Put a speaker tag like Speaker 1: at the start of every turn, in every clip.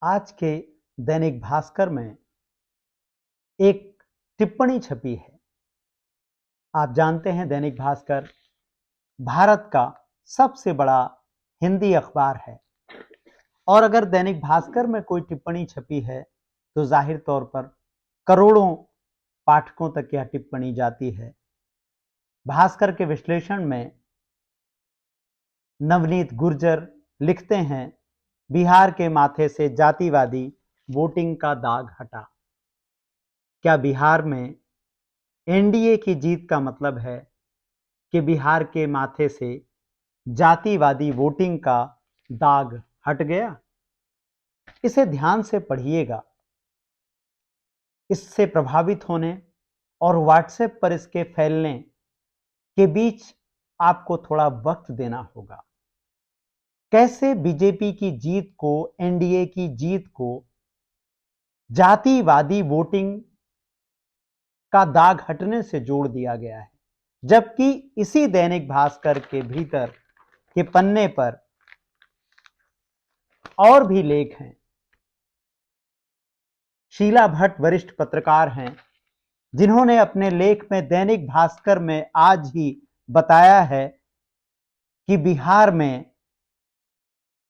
Speaker 1: आज के दैनिक भास्कर में एक टिप्पणी छपी है। आप जानते हैं दैनिक भास्कर भारत का सबसे बड़ा हिंदी अखबार है और अगर दैनिक भास्कर में कोई टिप्पणी छपी है तो जाहिर तौर पर करोड़ों पाठकों तक यह टिप्पणी जाती है। भास्कर के विश्लेषण में नवनीत गुर्जर लिखते हैं, बिहार के माथे से जातिवादी वोटिंग का दाग हटा। क्या बिहार में एनडीए की जीत का मतलब है कि बिहार के माथे से जातिवादी वोटिंग का दाग हट गया? इसे ध्यान से पढ़िएगा। इससे प्रभावित होने और व्हाट्सएप पर इसके फैलने के बीच आपको थोड़ा वक्त देना होगा। कैसे बीजेपी की जीत को, एनडीए की जीत को जातिवादी वोटिंग का दाग हटने से जोड़ दिया गया है, जबकि इसी दैनिक भास्कर के भीतर के पन्ने पर और भी लेख हैं। शीला भट्ट वरिष्ठ पत्रकार हैं जिन्होंने अपने लेख में दैनिक भास्कर में आज ही बताया है कि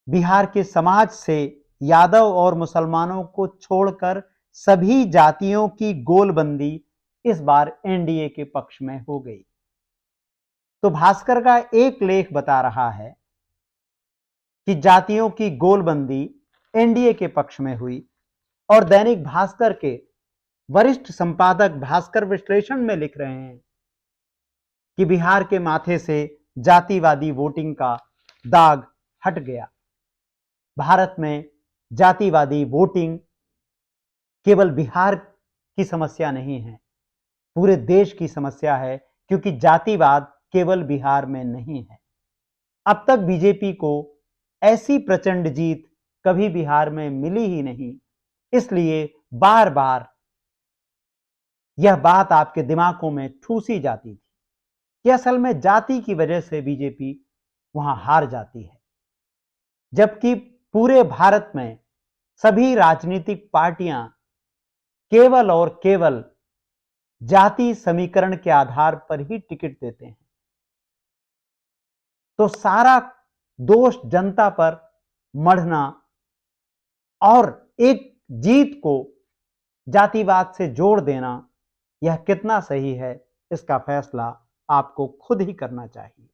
Speaker 1: बिहार के समाज से यादव और मुसलमानों को छोड़कर सभी जातियों की गोलबंदी इस बार एनडीए के पक्ष में हो गई। तो भास्कर का एक लेख बता रहा है कि जातियों की गोलबंदी एनडीए के पक्ष में हुई और दैनिक भास्कर के वरिष्ठ संपादक भास्कर विश्लेषण में लिख रहे हैं कि बिहार के माथे से जातिवादी वोटिंग का दाग हट गया। भारत में जातिवादी वोटिंग केवल बिहार की समस्या नहीं है, पूरे देश की समस्या है, क्योंकि जातिवाद केवल बिहार में नहीं है। अब तक बीजेपी को ऐसी प्रचंड जीत कभी बिहार में मिली ही नहीं, इसलिए बार बार यह बात आपके दिमागों में ठूसी जाती थी कि असल में जाति की वजह से बीजेपी वहां हार जाती है, जबकि पूरे भारत में सभी राजनीतिक पार्टियां केवल और केवल जाति समीकरण के आधार पर ही टिकट देते हैं। तो सारा दोष जनता पर मढ़ना और एक जीत को जातिवाद से जोड़ देना, यह कितना सही है, इसका फैसला आपको खुद ही करना चाहिए।